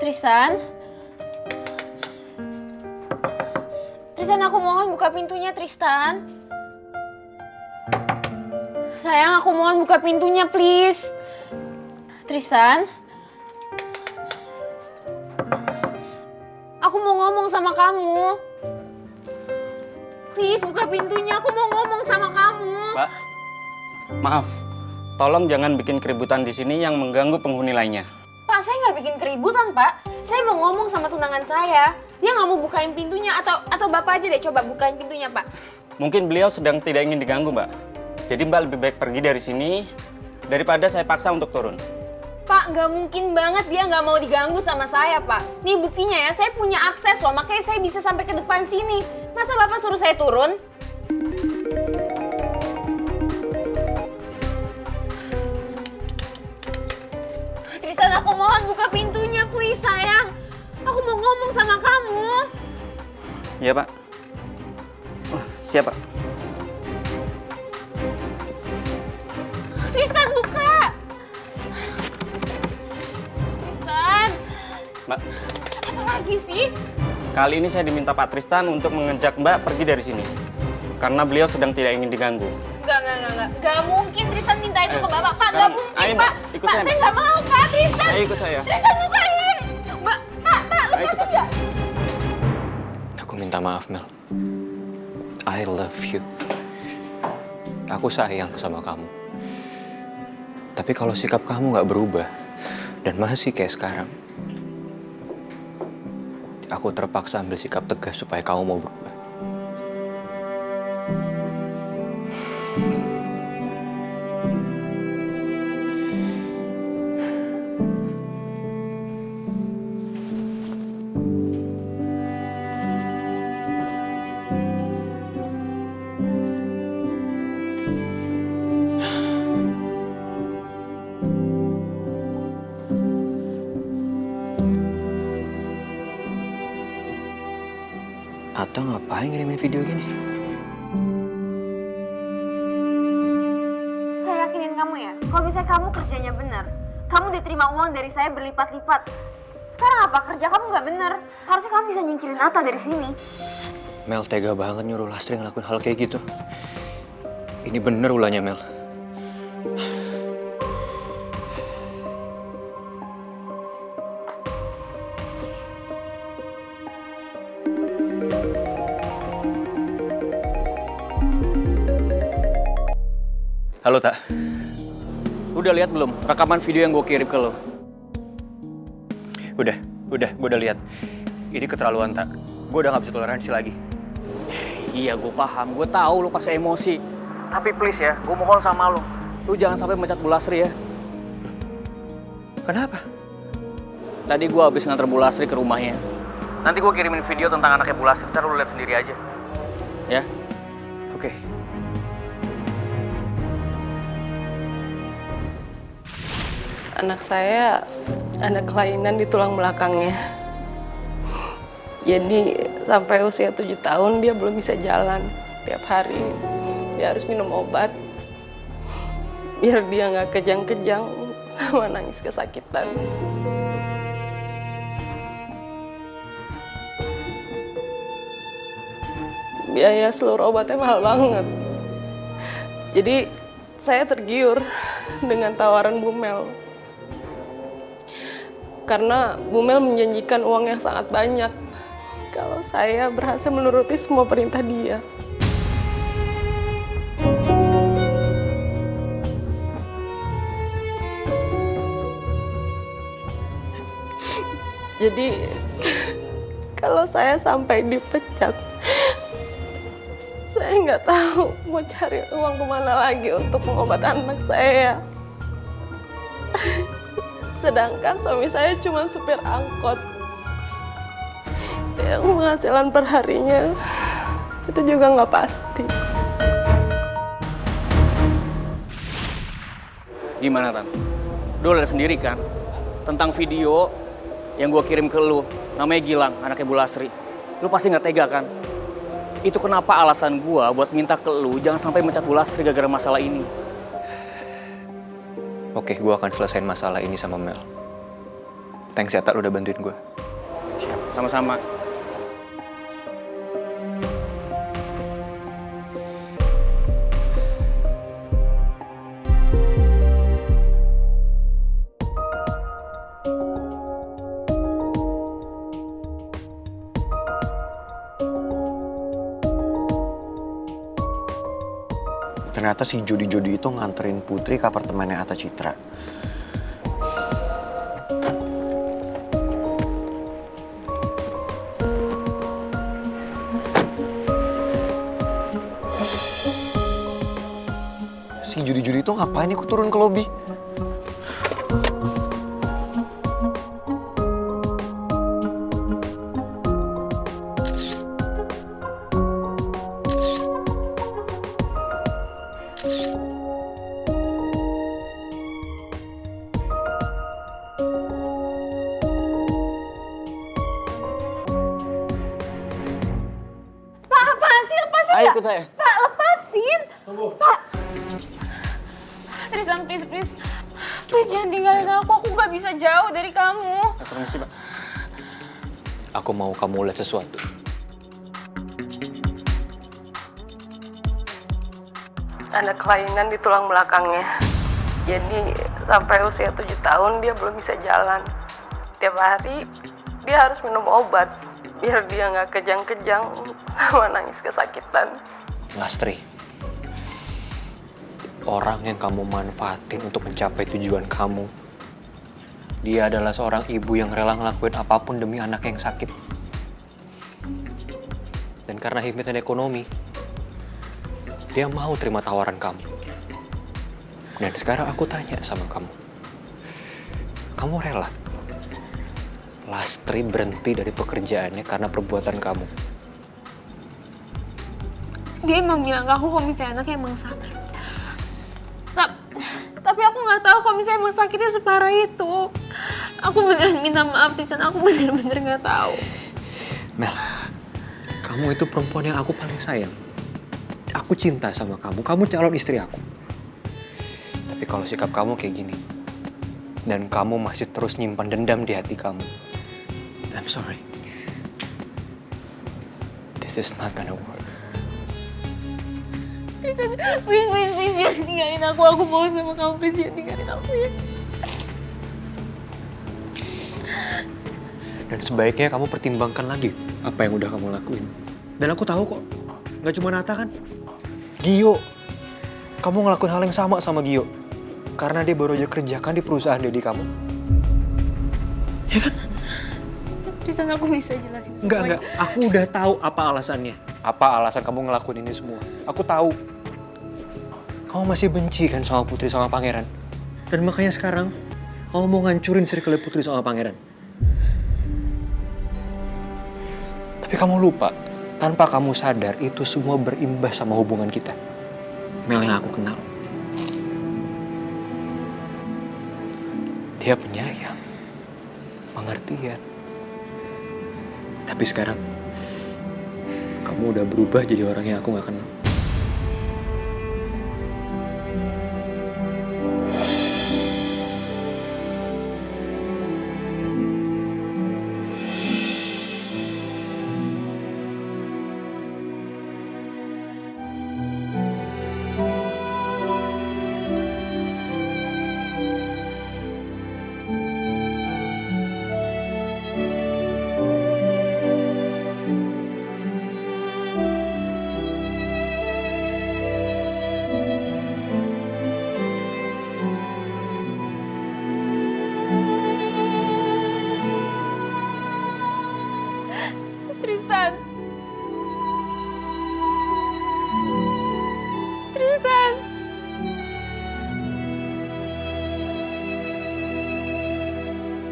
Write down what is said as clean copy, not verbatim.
Tristan? Tristan, aku mohon buka pintunya, Tristan. Sayang, aku mohon buka pintunya, please. Tristan? Aku mau ngomong sama kamu. Please, buka pintunya. Aku mau ngomong sama kamu. Mbak, maaf. Tolong jangan bikin keributan di sini yang mengganggu penghuni lainnya. Pak, saya nggak bikin keributan, Pak. Saya mau ngomong sama tunangan saya. Dia nggak mau bukain pintunya. Atau Bapak aja deh coba bukain pintunya, Pak. Mungkin beliau sedang tidak ingin diganggu, Mbak. Jadi Mbak lebih baik pergi dari sini daripada saya paksa untuk turun. Pak, nggak mungkin banget dia nggak mau diganggu sama saya, Pak. Nih buktinya ya, saya punya akses loh, makanya saya bisa sampai ke depan sini. Masa Bapak suruh saya turun? Tristan, aku mohon buka pintunya, please, sayang. Aku mau ngomong sama kamu. Iya, Pak. Siap, Pak. Tristan, buka! Tristan! Mbak, Apa lagi sih? kali ini saya diminta Pak Tristan untuk mengejak Mbak pergi dari sini. Karena beliau sedang tidak ingin diganggu. Enggak. Enggak mungkin Tristan minta itu ke Bapak. Pak, sekarang, enggak mungkin, ayo, Pak. Mbak, ikut Pak, saya, saya Mbak. nggak mau, Pak. Tristan! Ayo ikut saya. Tristan, bukain! Pak, Ayo, lepasin cepat. nggak? Aku minta maaf, Mel. I love you. Aku sayang sama kamu. Tapi kalau sikap kamu nggak berubah dan masih kayak sekarang, aku terpaksa ambil sikap tegas supaya kamu mau berubah. Atau ngapain ngirimin video gini? Saya yakinin kamu ya, kalau misalnya kamu kerjanya benar, kamu diterima uang dari saya berlipat-lipat. Sekarang apa? Kerja kamu nggak benar. Harusnya kamu bisa nyingkirin Atta dari sini. Mel tega banget nyuruh Lastri ngelakuin hal kayak gitu. Ini bener ulahnya, Mel. Halo, Tak. Udah lihat belum rekaman video yang gue kirim ke lo? Udah, gue udah lihat. Ini keterlaluan, Tak. Gue udah gak bisa toleransi lagi. Iya, gue paham. Gue tahu lo pasti emosi. Tapi please ya, gue mohon sama lo. Lo jangan sampai mecat Bu Lastri ya. Kenapa? Tadi gue habis nganter Bu Lastri ke rumahnya. Nanti gue kirimin video tentang anaknya Bu Lastri. Ntar lo lihat sendiri aja. Ya? Oke. Anak saya ada kelainan di tulang belakangnya. Jadi sampai usia 7 tahun dia belum bisa jalan. Tiap hari dia harus minum obat. Biar dia nggak kejang-kejang sama nangis kesakitan. Biaya seluruh obatnya mahal banget. Jadi saya tergiur dengan tawaran Bu Mel. Karena Bu Mel menjanjikan uang yang sangat banyak kalau saya berhasil menuruti semua perintah dia. Jadi kalau saya sampai dipecat, saya nggak tahu mau cari uang kemana lagi untuk mengobati anak saya. Sedangkan suami saya cuma supir angkot. Yang penghasilan perharinya itu juga nggak pasti. Gimana, Tan? Lo lihat sendiri kan? Tentang video yang gue kirim ke lu. Namanya Gilang, anaknya Bu Lastri. Lu pasti nggak tega kan? Itu kenapa alasan gue buat minta ke lu jangan sampai mencat Bu Lastri gara-gara masalah ini. Oke, gue akan selesain masalah ini sama Mel. Thanks ya, Tak, lu udah bantuin gue. Siap, sama-sama. Ternyata si judi-judi itu nganterin Putri ke apartemennya Atta Citra. Si judi-judi itu ngapain ikut turun ke lobi? Pak, apaan sih? Lepasin Ayo nggak? ikut saya. Pak, lepasin. Pak. Tristan, please, please. Please jangan tinggalin aku nggak bisa jauh dari kamu. Permisi, Pak. Aku mau kamu lihat sesuatu. Ada kelainan di tulang belakangnya. Jadi sampai usia 7 tahun dia belum bisa jalan. Tiap hari dia harus minum obat biar dia nggak kejang-kejang sama nangis kesakitan. Lastri, orang yang kamu manfaatin untuk mencapai tujuan kamu, dia adalah seorang ibu yang rela ngelakuin apapun demi anak yang sakit. Dan karena himpitan ekonomi, dia mau terima tawaran kamu. Dan sekarang aku tanya sama kamu, kamu rela Lastri berhenti dari pekerjaannya karena perbuatan kamu? Dia emang bilang ke aku kalau misalnya anaknya emang sakit. Tapi aku nggak tahu kalau misalnya emang sakitnya separah itu. Aku beneran minta maaf, Tristan. Aku bener-bener nggak tahu. Mel, kamu itu perempuan yang aku paling sayang. Aku cinta sama kamu. Kamu calon istri aku. Tapi kalau sikap kamu kayak gini, dan kamu masih terus nyimpan dendam di hati kamu, I'm sorry. This is not gonna work. Tristan, please, please, please jangan tinggalin aku. Aku mau sama kamu, please jangan tinggalin aku ya. Dan sebaiknya kamu pertimbangkan lagi apa yang udah kamu lakuin. Dan aku tahu kok, nggak cuma Nata kan. Gio, kamu ngelakuin hal yang sama Gio. Karena dia baru aja kerjakan di perusahaan daddy kamu. Ya kan? Tristan, aku bisa jelasin semuanya. Enggak. Aku udah tahu apa alasannya. Apa alasan kamu ngelakuin ini semua. Aku tahu. Kamu masih benci kan sama Putri sama Pangeran. Dan makanya sekarang, kamu mau ngancurin circle Putri sama Pangeran. Tapi kamu lupa, tanpa kamu sadar itu semua berimbas sama hubungan kita. Mel yang aku kenal. Dia penyayang, pengertian. Tapi sekarang, kamu udah berubah jadi orang yang aku gak kenal.